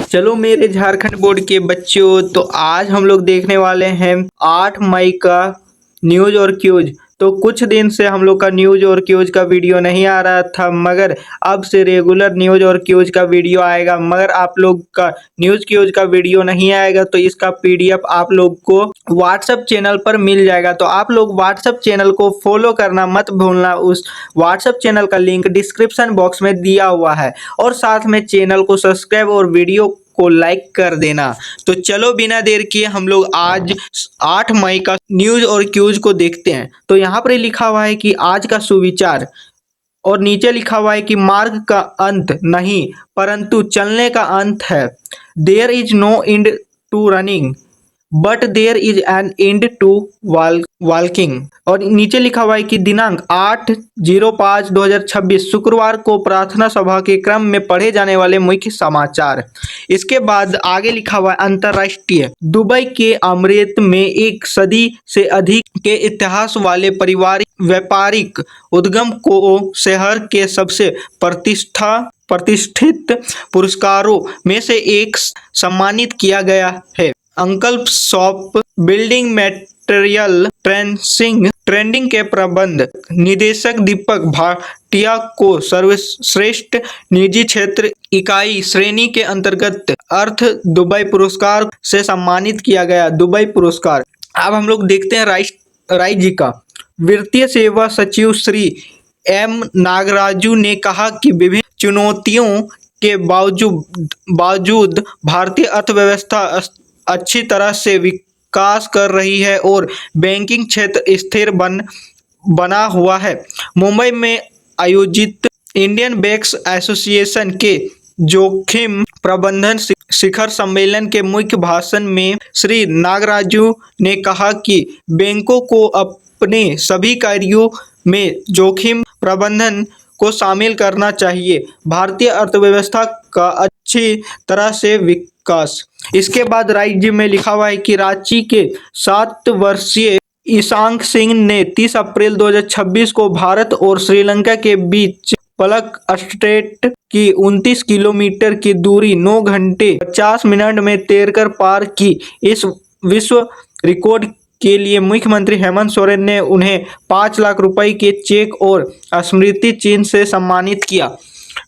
चलो मेरे झारखंड बोर्ड के बच्चों, तो आज हम लोग देखने वाले हैं 8 मई का न्यूज और क्यूज। तो कुछ दिन से हम लोग का न्यूज और क्यूज का वीडियो नहीं आ रहा था, मगर अब से रेगुलर न्यूज और क्यूज का वीडियो आएगा। मगर आप लोग का न्यूज क्यूज का वीडियो नहीं आएगा, तो इसका पीडीएफ आप लोग को व्हाट्सएप चैनल पर मिल जाएगा। तो आप लोग व्हाट्सएप चैनल को फॉलो करना मत भूलना। उस व्हाट्सएप चैनल का लिंक डिस्क्रिप्शन बॉक्स में दिया हुआ है, और साथ में चैनल को सब्सक्राइब और वीडियो को लाइक कर देना। तो चलो बिना देर किए हम लोग आज 8 मई का न्यूज और क्यूज को देखते हैं। तो यहाँ पर लिखा हुआ है कि आज का सुविचार, और नीचे लिखा हुआ है कि मार्ग का अंत नहीं परंतु चलने का अंत है। There is no end to running but there is an end to walking. और नीचे लिखा हुआ है कि दिनांक 8/05/2026 शुक्रवार को प्रार्थना सभा के क्रम में पढ़े जाने वाले मुख्य समाचार। इसके बाद आगे लिखा हुआ है अंतर्राष्ट्रीय। दुबई के अमरीत में एक सदी से अधिक के इतिहास वाले व्यापारिक उद्यम को शहर के सबसे प्रतिष्ठित पुरस्कारों में से एक सम्मानित किया गया है। Uncle shop building material trending के प्रबंध निदेशक दीपक भाटिया को सर्वश्रेष्ठ निजी क्षेत्र इकाई श्रेणी के अंतर्गत अर्थ दुबई पुरस्कार से सम्मानित किया गया। दुबई पुरस्कार। अब हम लोग देखते हैं राय जी का। वित्तीय सेवा सचिव श्री एम नागराजू ने कहा कि विभिन्न चुनौतियों के बावजूद भारतीय अर्थव्यवस्था अच्छी तरह से विकास कर रही है और बैंकिंग क्षेत्र स्थिर बना हुआ है। मुंबई में आयोजित इंडियन बैंक्स एसोसिएशन के जोखिम प्रबंधन शिखर सम्मेलन के मुख्य भाषण में श्री नागराजू ने कहा कि बैंकों को अपने सभी कार्यों में जोखिम प्रबंधन को शामिल करना चाहिए। भारतीय अर्थव्यवस्था का अच्छी तरह से विकास। इसके बाद राज्य में लिखा हुआ है कि रांची के 7 वर्षीय ईशांक सिंह ने 30 अप्रैल 2026 को भारत और श्रीलंका के बीच पलक स्ट्रेट की 29 किलोमीटर की दूरी 9 घंटे 50 मिनट में तैरकर पार की। इस विश्व रिकॉर्ड के लिए मुख्यमंत्री हेमंत सोरेन ने उन्हें 5 लाख रुपए के चेक और स्मृति चिन्ह से सम्मानित किया।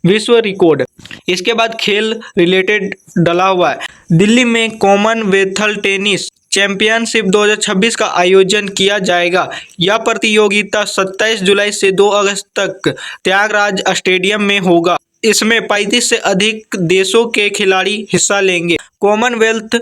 विश्व रिकॉर्ड। इसके बाद खेल रिलेटेड डला हुआ है। दिल्ली में कॉमनवेल्थ टेनिस चैंपियनशिप 2026 का आयोजन किया जाएगा। यह प्रतियोगिता 27 जुलाई से 2 अगस्त तक त्यागराज स्टेडियम में होगा। इसमें 35 से अधिक देशों के खिलाड़ी हिस्सा लेंगे। Commonwealth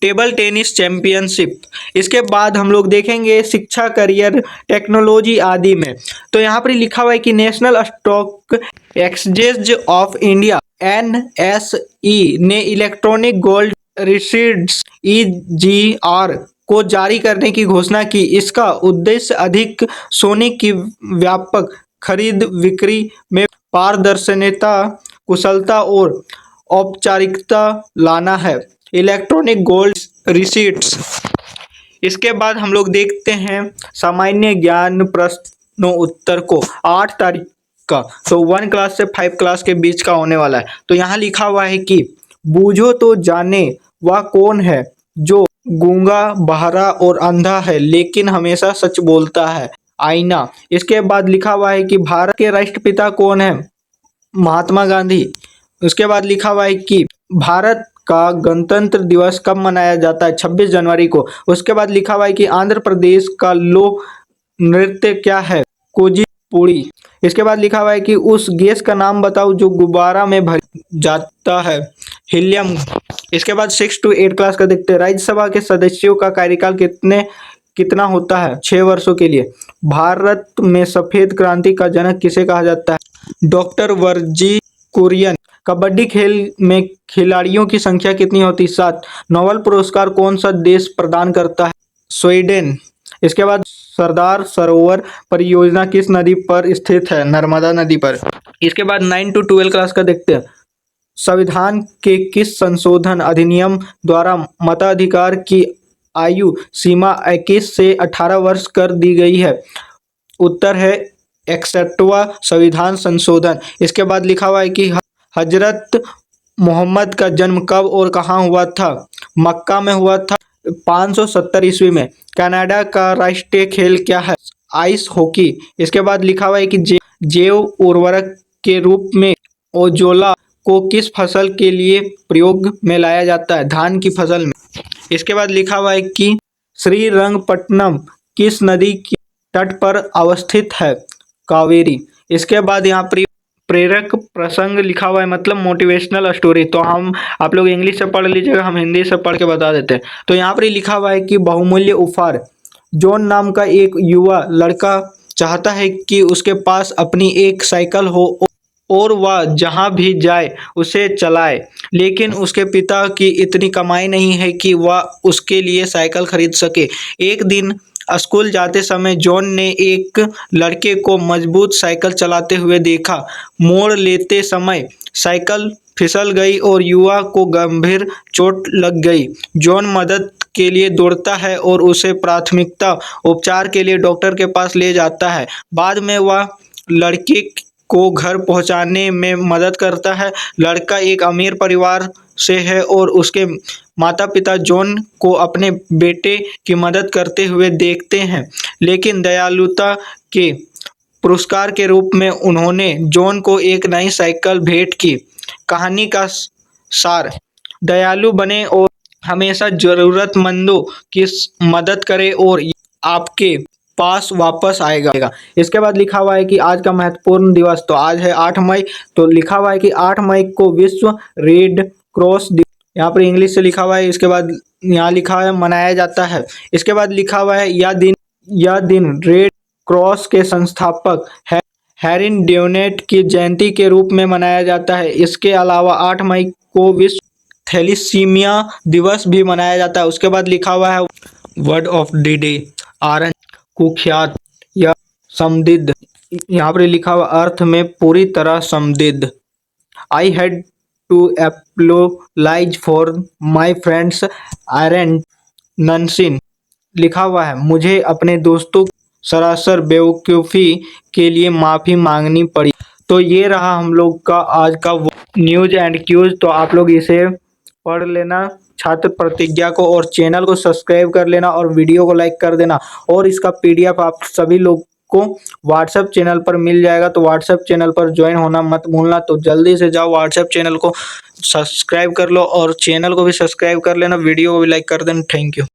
table tennis championship. इसके बाद हम लोग देखेंगे शिक्षा, करियर, टेक्नोलॉजी आदि में। तो यहाँ पर लिखा हुआ है कि national stock exchange of India NSE ने इलेक्ट्रॉनिक गोल्ड रिसीट्स EGR को जारी करने की घोषणा की। इसका उद्देश्य अधिक सोने की व्यापक खरीद बिक्री में पारदर्शिता, कुशलता और औपचारिकता लाना है। Electronic gold receipts. इसके बाद हम लोग देखते हैं सामान्य ज्ञान प्रश्नों उत्तर को 8 तारीख का। तो 1 क्लास से 5 क्लास के बीच का होने वाला है। तो यहाँ लिखा हुआ है कि बूझो तो जाने वह कौन है जो गूंगा, बहरा और अंधा है लेकिन हमेशा सच बोलता है। आईना। इसके बाद लिखा हुआ है कि भारत के राष्ट्रपिता कौन है? महात्मा गांधी। उसके बाद लिखा हुआ है कि भारत का गणतंत्र दिवस कब मनाया जाता है? 26 जनवरी को। उसके बाद लिखा हुआ है कि आंध्र प्रदेश का लोक नृत्य क्या है? कुचिपुड़ी। इसके बाद लिखा हुआ है कि उस गैस का नाम बताओ जो गुब्बारा में भर जाता है। हीलियम। इसके बाद 6 to 8 क्लास का देखते हैं। राज्यसभा के सदस्यों का कार्यकाल कितना होता है? 6 वर्षों के लिए। भारत में सफेद क्रांति का जनक किसे कहा जाता है? डॉक्टर वर्जी कुरियन। कबड्डी खेल में खिलाड़ियों की संख्या कितनी होती? 7। नोबेल पुरस्कार कौन सा देश प्रदान करता है? स्वीडन। इसके बाद सरदार सरोवर परियोजना किस नदी पर स्थित है? नर्मदा नदी पर। इसके बाद 9 to 12 क्लास का देखते हैं। संविधान के किस संशोधन अधिनियम द्वारा मताधिकार की आयु सीमा 21 से 18 वर्ष कर दी गई है? उत्तर है 61वां संविधान संशोधन। इसके बाद लिखा हुआ है कि हजरत मोहम्मद का जन्म कब और कहाँ हुआ था? मक्का में हुआ था 570 ईस्वी में। कनाडा का राष्ट्रीय खेल क्या है? Ice hockey. इसके बाद लिखा हुआ है कि जैव उर्वरक के रूप में ओजोला को किस फसल के लिए प्रयोग में लाया जाता है? धान की फसल में। इसके बाद लिखा हुआ है कि श्रीरंगपट्टनम किस नदी के तट पर अवस्थित है? कावेरी। इसके बाद यहाँ प्रेरक प्रसंग लिखा हुआ है, मतलब मोटिवेशनल स्टोरी। तो हम आप लोग इंग्लिश से पढ़ लीजिएगा, हम हिंदी से पढ़ के बता देते हैं। तो यहाँ पर लिखा हुआ है कि बहुमूल्य उपहार। जॉन नाम का एक युवा लड़का चाहता है कि उसके पास अपनी एक साइकिल हो और वह जहाँ भी जाए उसे चलाए, लेकिन उसके पिता की इतनी कमाई नहीं है कि वह उसके लिए साइकिल खरीद सके। एक दिन स्कूल जाते समय जॉन ने एक लड़के को मजबूत साइकिल चलाते हुए देखा। मोड़ लेते समय साइकिल फिसल गई और युवा को गंभीर चोट लग गई। जॉन मदद के लिए दौड़ता है और उसे प्राथमिकता उपचार के लिए डॉक्टर के पास ले जाता है। बाद में वह लड़के को घर पहुंचाने में मदद करता है। लड़का एक अमीर परिवार से है और उसके माता पिता जॉन को अपने बेटे की मदद करते हुए देखते हैं, लेकिन दयालुता के पुरस्कार के रूप में उन्होंने जॉन को एक नई साइकिल भेंट की। कहानी का सार: दयालु बने और हमेशा जरूरतमंदों की मदद करें और आपके पास वापस आएगा। इसके बाद लिखा हुआ है कि आज का महत्वपूर्ण दिवस। तो आज है 8 मई। तो लिखा हुआ है कि 8 मई को विश्व रेड क्रॉस दिवस, यहाँ पर इंग्लिश से लिखा हुआ है। इसके बाद यहाँ लिखा है मनाया जाता है। इसके बाद लिखा हुआ है यह दिन रेड क्रॉस के संस्थापक हेरिन ड्यूनेट की जयंती के रूप में मनाया जाता है। इसके अलावा 8 मई को विश्व थैलीसीमिया दिवस भी मनाया जाता है। उसके बाद लिखा हुआ है word of the day: orange, कुख्यात या समृद्ध। यहाँ पर लिखा हुआ अर्थ में पूरी तरह समृद्ध। I had to apologize for my friends iron ननसिन। लिखा हुआ है मुझे अपने दोस्तों सरासर बेवकूफ़ी के लिए माफ़ी मांगनी पड़ी। तो ये रहा हम लोग का आज का न्यूज़ एंड क्यूज़। तो आप लोग इसे पढ़ लेना छात्र प्रतिज्ञा को, और चैनल को सब्सक्राइब कर लेना और वीडियो को लाइक कर देना। और इसका पीडीएफ आप सभी लोग को व्हाट्सएप चैनल पर मिल जाएगा, तो व्हाट्सएप चैनल पर ज्वाइन होना मत भूलना। तो जल्दी से जाओ व्हाट्सएप चैनल को सब्सक्राइब कर लो और चैनल को भी सब्सक्राइब कर लेना, वीडियो को भी लाइक कर देना। Thank you.